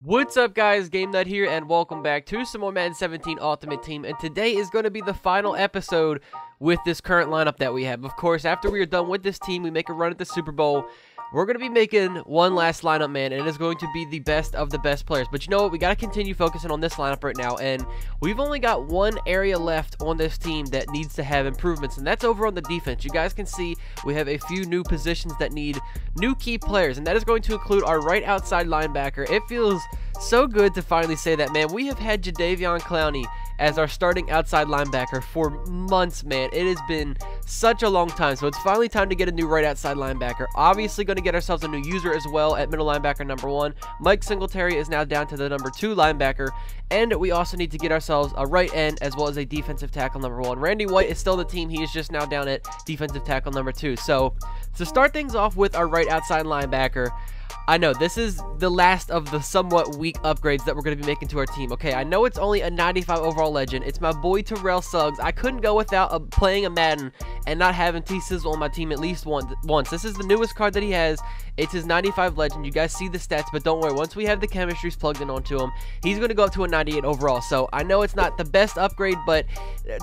What's up guys, Game Nut here and welcome back to some more Madden 17 Ultimate Team, and today is going to be the final episode with this current lineup that we have. Of course, after we are done with this team, we make a run at the Super Bowl. We're going to be making one last lineup, man, and it is going to be the best of the best players. But you know what? We got to continue focusing on this lineup right now, and we've only got one area left on this team that needs to have improvements, and that's over on the defense. You guys can see we have a few new positions that need new key players, and that is going to include our right outside linebacker. It feels so good to finally say that, man. We have had Jadeveon Clowney as our starting outside linebacker for months, man. It has been such a long time, so it's finally time to get a new right outside linebacker. Obviously going to get ourselves a new user as well at middle linebacker number 1. Mike Singletary is now down to the number 2 linebacker, and we also need to get ourselves a right end as well as a defensive tackle number 1. Randy White is still the team. He is just now down at defensive tackle number 2. So to start things off with our right outside linebacker, I know this is the last of the somewhat weak upgrades that we're going to be making to our team. Okay, I know it's only a 95 overall legend. It's my boy Terrell Suggs. I couldn't go without playing a Madden and not having T-Sizzle on my team at least once. This is the newest card that he has. It's his 95 legend. You guys see the stats, but don't worry. Once we have the chemistries plugged in onto him, he's going to go up to a 98 overall. So I know it's not the best upgrade, but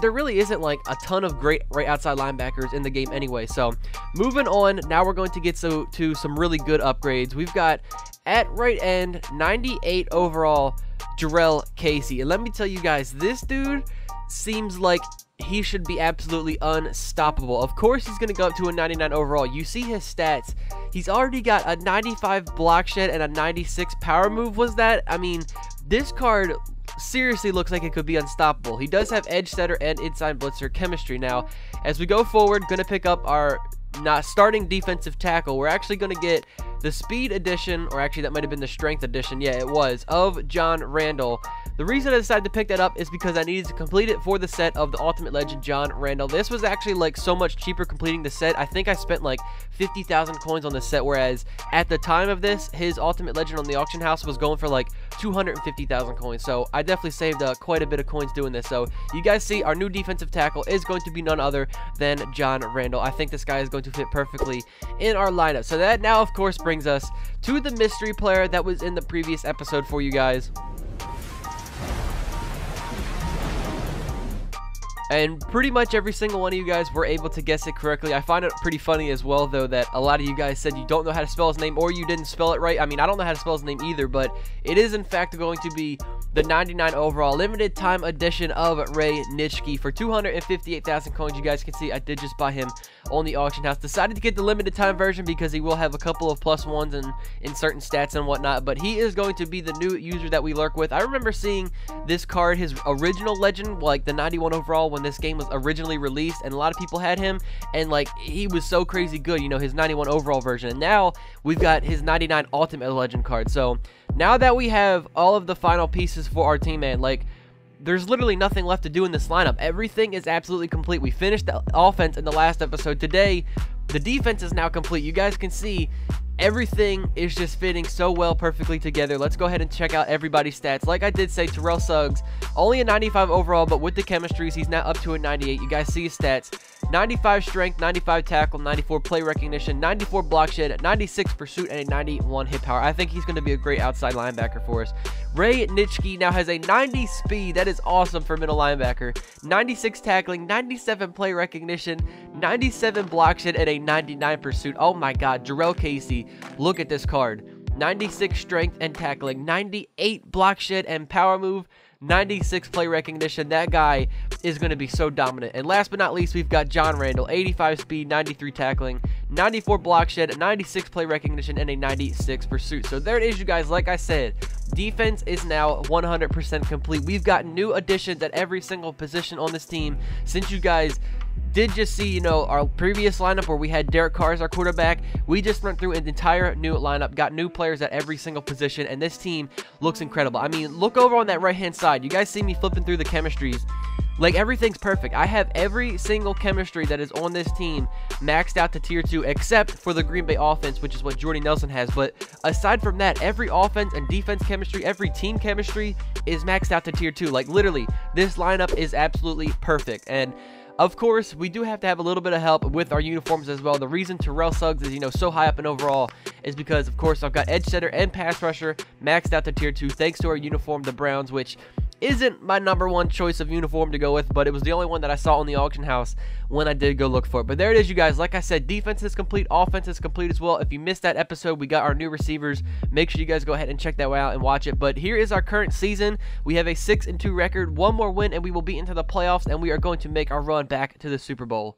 there really isn't like a ton of great right outside linebackers in the game anyway. So moving on, now we're going to get to some really good upgrades. We've got at right end 98 overall Jarrell Casey, and let me tell you guys, this dude seems like he should be absolutely unstoppable. Of course he's going to go up to a 99 overall. You see his stats. He's already got a 95 block shed and a 96 power move. Was that? I mean, this card seriously looks like it could be unstoppable. He does have edge setter and inside blitzer chemistry. Now as we go forward, going to pick up our starting defensive tackle. We're actually going to get the speed edition, or actually that might have been the strength edition, yeah it was, of John Randall. The reason I decided to pick that up is because I needed to complete it for the set of the Ultimate Legend John Randall. This was actually like so much cheaper completing the set. I think I spent like 50,000 coins on the set, whereas at the time of this, his Ultimate Legend on the auction house was going for like 250,000 coins. So I definitely saved quite a bit of coins doing this. So you guys see our new defensive tackle is going to be none other than John Randall. I think this guy is going to fit perfectly in our lineup. So that now of course brings us to the mystery player that was in the previous episode for you guys. And pretty much every single one of you guys were able to guess it correctly. I find it pretty funny as well, though, that a lot of you guys said you don't know how to spell his name or you didn't spell it right. I mean, I don't know how to spell his name either, but it is in fact going to be the 99 overall limited time edition of Ray Nitschke for 258,000 coins. You guys can see I did just buy him on the auction house. Decided to get the limited time version because he will have a couple of +1s in certain stats and whatnot, but he is going to be the new user that we lurk with. I remember seeing this card, his original legend, like the 91 overall, when this game was originally released, and a lot of people had him, and like he was so crazy good, you know, his 91 overall version. And now we've got his 99 Ultimate Legend card. So now that we have all of the final pieces for our team, man, like there's literally nothing left to do in this lineup. Everything is absolutely complete. We finished the offense in the last episode. Today the defense is now complete. You guys can see everything is just fitting so well perfectly together. Let's go ahead and check out everybody's stats. Like I did say, Terrell Suggs, only a 95 overall, but with the chemistries, he's now up to a 98. You guys see his stats. 95 strength, 95 tackle, 94 play recognition, 94 block shed, 96 pursuit, and a 91 hit power. I think he's going to be a great outside linebacker for us. Ray Nitschke now has a 90 speed. That is awesome for middle linebacker. 96 tackling, 97 play recognition, 97 block shed, and a 99 pursuit. Oh my god, Jarrell Casey. Look at this card. 96 strength and tackling, 98 block shed and power move, 96 play recognition. That guy is going to be so dominant. And last but not least, we've got John Randall, 85 speed, 93 tackling, 94 block shed, 96 play recognition, and a 96 pursuit. So there it is, you guys. Like I said, defense is now 100% complete. We've got new additions at every single position on this team. Since you guys did just see, you know, our previous lineup where we had Derek Carr as our quarterback, we just went through an entire new lineup, got new players at every single position, and this team looks incredible. I mean, look over on that right hand side. You guys see me flipping through the chemistries. Like, everything's perfect. I have every single chemistry that is on this team maxed out to tier 2, except for the Green Bay offense, which is what Jordy Nelson has. But aside from that, every offense and defense chemistry, every team chemistry is maxed out to tier 2. Like, literally, this lineup is absolutely perfect. And Of course, we do have to have a little bit of help with our uniforms as well. The reason Terrell Suggs is, so high up in overall is because, of course, I've got edge setter and pass rusher maxed out to tier 2 thanks to our uniform, the Browns, which isn't my #1 choice of uniform to go with, but it was the only one that I saw in the auction house when I did go look for it. But there it is, you guys. Like I said, defense is complete, offense is complete as well. If you missed that episode, we got our new receivers. Make sure you guys go ahead and check that out and watch it. But here is our current season. We have a 6-2 record, one more win, and we will be into the playoffs, and we are going to make our run back to the Super Bowl.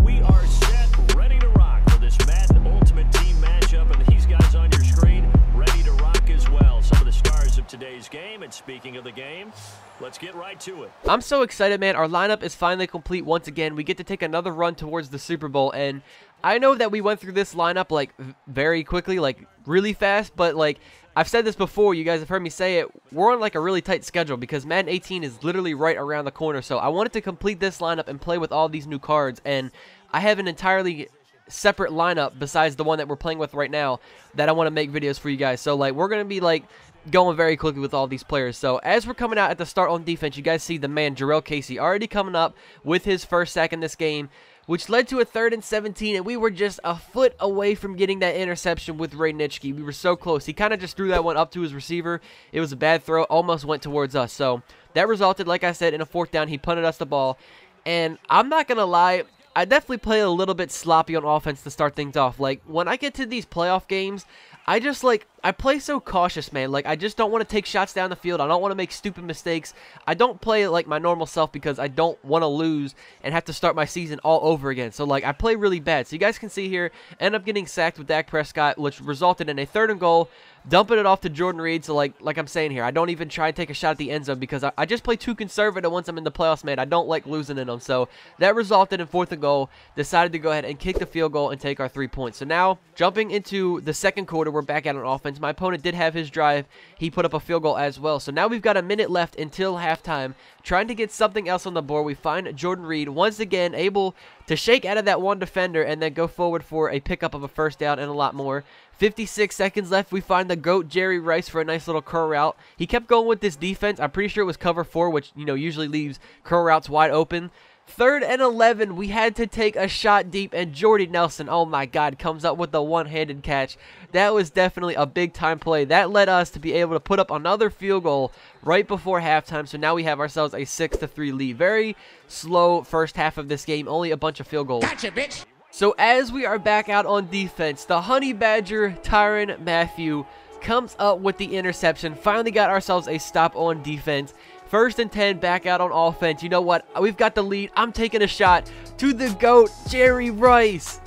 We are set, ready to rock for this Madden Ultimate Team matchup, and these guys on your screen ready to rock as well. Some of the stars of today's game, and speaking of the game, let's get right to it. I'm so excited, man. Our lineup is finally complete once again. We get to take another run towards the Super Bowl, and I know that we went through this lineup, like, very quickly, like, really fast, but, like, I've said this before, you guys have heard me say it, we're on like a really tight schedule because Madden 18 is literally right around the corner, so I wanted to complete this lineup and play with all these new cards, and I have an entirely separate lineup besides the one that we're playing with right now that I want to make videos for you guys. So like we're going to be like going very quickly with all these players. So as we're coming out at the start on defense, you guys see the man Jarrell Casey already coming up with his first sack in this game, which led to a 3rd and 17, and we were just a foot away from getting that interception with Ray Nitschke. We were so close. He kind of just threw that one up to his receiver. It was a bad throw, almost went towards us. So that resulted, like I said, in a 4th down. He punted us the ball, and I'm not going to lie, I definitely play a little bit sloppy on offense to start things off. Like, when I get to these playoff games, I just, like, I play so cautious, man. Like, I just don't want to take shots down the field. I don't want to make stupid mistakes. I don't play like my normal self because I don't want to lose and have to start my season all over again. So, like, I play really bad. So, you guys can see here, end up getting sacked with Dak Prescott, which resulted in a 3rd and goal, dumping it off to Jordan Reed. So, like I'm saying here, I don't even try and take a shot at the end zone because I just play too conservative once I'm in the playoffs, man. I don't like losing in them. So, that resulted in 4th and goal. Decided to go ahead and kick the field goal and take our 3 points. So, now, jumping into the 2nd quarter, we're back out on offense. My opponent did have his drive. He put up a field goal as well. So now we've got a minute left until halftime. Trying to get something else on the board. We find Jordan Reed once again able to shake out of that one defender and then go forward for a pickup of a 1st down and a lot more. 56 seconds left. We find the GOAT Jerry Rice for a nice little curl route. He kept going with this defense. I'm pretty sure it was cover 4, which, usually leaves curl routes wide open. 3rd and 11, we had to take a shot deep, and Jordy Nelson, oh my God, comes up with the one-handed catch. That was definitely a big-time play. That led us to be able to put up another field goal right before halftime, so now we have ourselves a 6-3 lead. Very slow first half of this game, only a bunch of field goals. Gotcha, bitch! So as we are back out on defense, the Honey Badger, Tyrann Mathieu, comes up with the interception. Finally got ourselves a stop on defense. 1st and 10, back out on offense. You know what? We've got the lead. I'm taking a shot to the GOAT, Jerry Rice.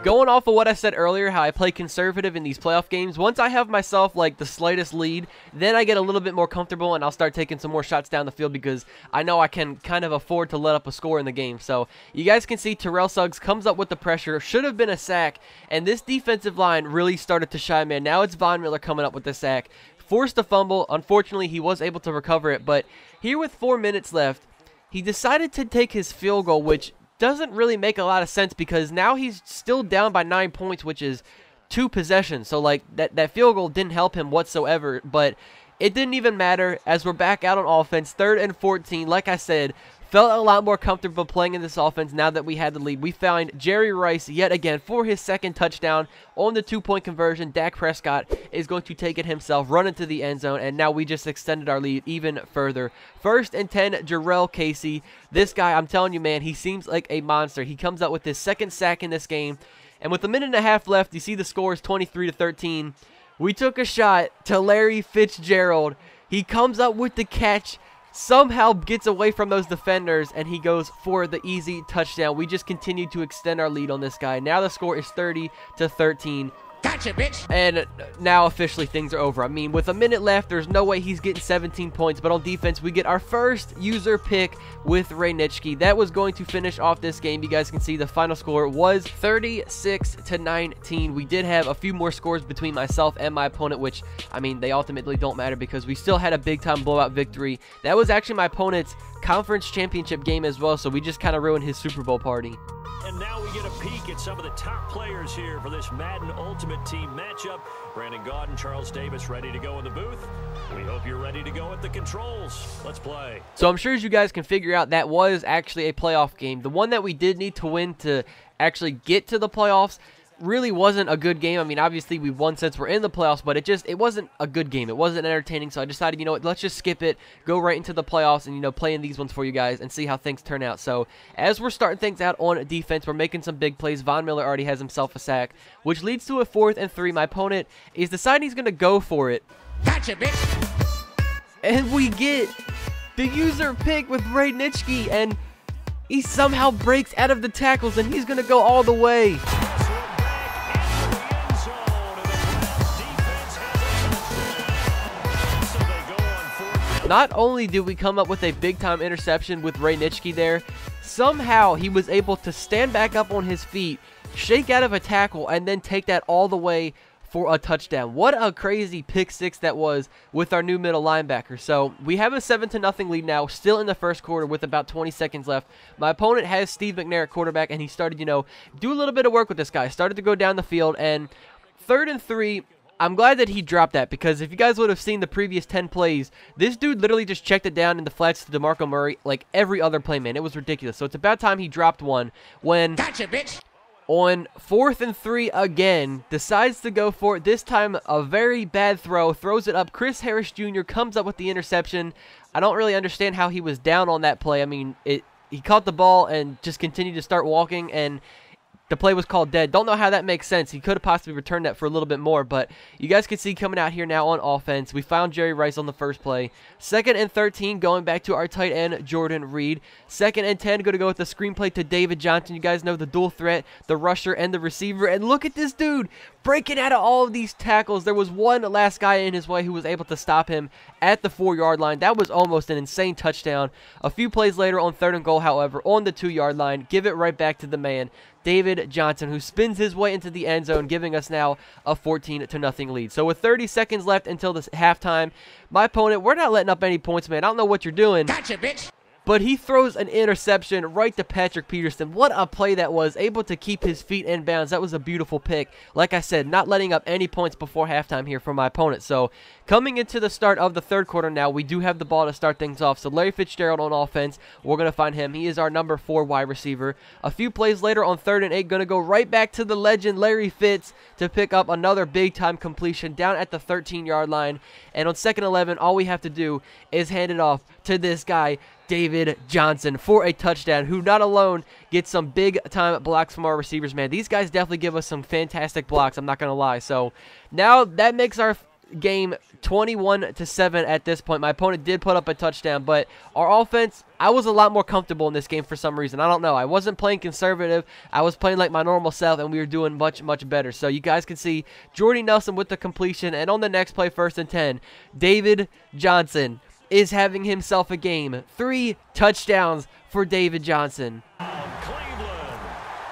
Going off of what I said earlier, how I play conservative in these playoff games, once I have myself like the slightest lead, then I get a little bit more comfortable and I'll start taking some more shots down the field because I know I can kind of afford to let up a score in the game. So you guys can see Terrell Suggs comes up with the pressure, should have been a sack, and this defensive line really started to shine, man. Now it's Von Miller coming up with the sack. Forced a fumble. Unfortunately, he was able to recover it, but here with 4 minutes left, he decided to take his field goal, which doesn't really make a lot of sense because now he's still down by 9 points, which is 2 possessions. So, like, that field goal didn't help him whatsoever, but it didn't even matter as we're back out on offense. 3rd and 14, like I said, felt a lot more comfortable playing in this offense now that we had the lead. We found Jerry Rice yet again for his 2nd touchdown on the 2-point conversion. Dak Prescott is going to take it himself, run into the end zone, and now we just extended our lead even further. 1st and 10, Jarrell Casey. This guy, I'm telling you, man, he seems like a monster. He comes out with his 2nd sack in this game, and with a minute and a half left, you see the score is 23-13. We took a shot to Larry Fitzgerald. He comes up with the catch, somehow gets away from those defenders, and he goes for the easy touchdown. We just continue to extend our lead on this guy. Now the score is 30-13. Gotcha, bitch! And now officially things are over. I mean, with a minute left, there's no way he's getting 17 points. But on defense, we get our first user pick with Ray Nitschke. That was going to finish off this game. You guys can see the final score was 36-19. We did have a few more scores between myself and my opponent, which, I mean, they ultimately don't matter because we still had a big-time blowout victory. That was actually my opponent's conference championship game as well, so we just kind of ruined his Super Bowl party. and now we get a peek at some of the top players here for this Madden Ultimate Team matchup. Brandon Gaudin, Charles Davis ready to go in the booth. We hope you're ready to go at the controls. Let's play. So I'm sure as you guys can figure out, that was actually a playoff game. The one that we did need to win to actually get to the playoffs really wasn't a good game. I mean, obviously we won since we're in the playoffs, but it wasn't a good game. It wasn't entertaining, so I decided, you know what, let's just skip it, go right into the playoffs, and, you know, play in these ones for you guys and see how things turn out. So as we're starting things out on defense, we're making some big plays. Von Miller already has himself a sack, which leads to a 4th and 3. My opponent is deciding he's going to go for it. Gotcha, bitch. And we get the user pick with Ray Nitschke, and he somehow breaks out of the tackles, and he's going to go all the way. Not only did we come up with a big-time interception with Ray Nitschke there, somehow he was able to stand back up on his feet, shake out of a tackle, and then take that all the way for a touchdown. What a crazy pick 6 that was with our new middle linebacker. So we have a 7-0 lead now, still in the first quarter with about 20 seconds left. My opponent has Steve McNair at quarterback, and he started, you know, do a little bit of work with this guy. Started to go down the field, and 3rd and 3, I'm glad that he dropped that, because if you guys would have seen the previous 10 plays, this dude literally just checked it down in the flats to DeMarco Murray like every other play, man. It was ridiculous. So it's about time he dropped one when, Gotcha, bitch. On 4th and 3 again, decides to go for it. This time a very bad throw, throws it up. Chris Harris Jr. comes up with the interception. I don't really understand how he was down on that play. I mean, he caught the ball and just continued to start walking, and the play was called dead. Don't know how that makes sense. He could have possibly returned that for a little bit more, but you guys can see coming out here now on offense, we found Jerry Rice on the first play. 2nd and 13, going back to our tight end, Jordan Reed. 2nd and 10, going to go with the screenplay to David Johnson. You guys know the dual threat, the rusher and the receiver. And look at this dude breaking out of all of these tackles. There was one last guy in his way who was able to stop him at the 4-yard line. That was almost an insane touchdown. A few plays later on 3rd and goal, however, on the 2-yard line, give it right back to the man, David Johnson, who spins his way into the end zone, giving us now a 14-0 lead. So with 30 seconds left until this halftime, my opponent, we're not letting up any points, man. I don't know what you're doing. Gotcha, bitch. But he throws an interception right to Patrick Peterson. What a play that was. Able to keep his feet in bounds. That was a beautiful pick. Like I said, not letting up any points before halftime here for my opponent. So coming into the start of the 3rd quarter now, we do have the ball to start things off. So Larry Fitzgerald on offense. We're going to find him. He is our number 4 wide receiver. A few plays later on 3rd and 8, going to go right back to the legend Larry Fitz to pick up another big-time completion down at the 13-yard line. And on 2nd and 11, all we have to do is hand it off to this guy, David Johnson, for a touchdown, who not alone gets some big-time blocks from our receivers, man. These guys definitely give us some fantastic blocks, I'm not going to lie. So now that makes our game 21-7 at this point. My opponent did put up a touchdown, but our offense, I was a lot more comfortable in this game for some reason. I don't know. I wasn't playing conservative. I was playing like my normal self, and we were doing much, much better. So you guys can see Jordy Nelson with the completion, and on the next play, 1st and 10, David Johnson is having himself a game. 3 touchdowns for David Johnson.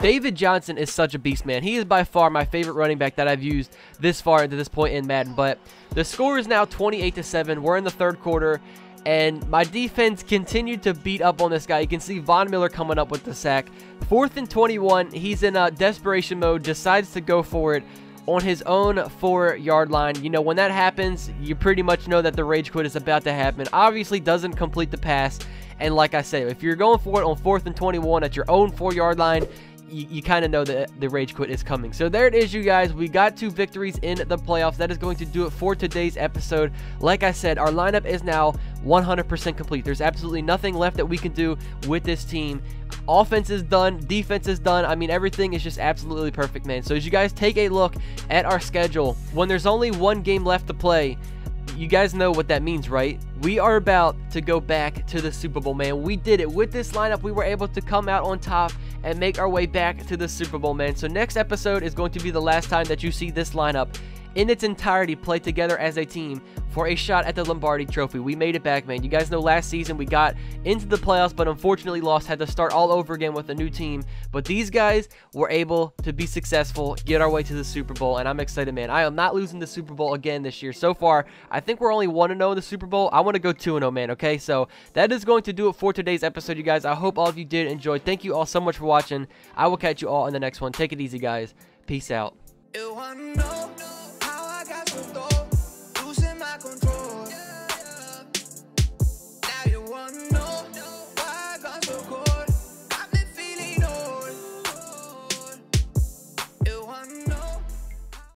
David Johnson is such a beast, man. He is by far my favorite running back that I've used this far into this point in Madden. But the score is now 28-7. We're in the 3rd quarter, and my defense continued to beat up on this guy. You can see Von Miller coming up with the sack. 4th and 21. He's in desperation mode, decides to go for it on his own 4-yard line. You know, when that happens, you pretty much know that the rage quit is about to happen. Obviously doesn't complete the pass, and like I said, if you're going for it on 4th and 21 at your own 4-yard line, you kind of know that the rage quit is coming. So there it is, you guys. We got 2 victories in the playoffs. That is going to do it for today's episode. Like I said, our lineup is now 100% complete. There's absolutely nothing left that we can do with this team. Offense is done. Defense is done. I mean, everything is just absolutely perfect, man. So as you guys take a look at our schedule, when there's only 1 game left to play, you guys know what that means, right? We are about to go back to the Super Bowl, man. We did it. With this lineup, we were able to come out on top and make our way back to the Super Bowl, man. So next episode is going to be the last time that you see this lineup in its entirety play together as a team for a shot at the Lombardi Trophy. We made it back, man. You guys know last season we got into the playoffs, but unfortunately lost, had to start all over again with a new team. But these guys were able to be successful, get our way to the Super Bowl, and I'm excited, man. I am not losing the Super Bowl again this year. So far, I think we're only 1-0 in the Super Bowl. I want to go 2-0, man, okay? So that is going to do it for today's episode, you guys. I hope all of you did enjoy. Thank you all so much for watching. I will catch you all in the next one. Take it easy, guys. Peace out.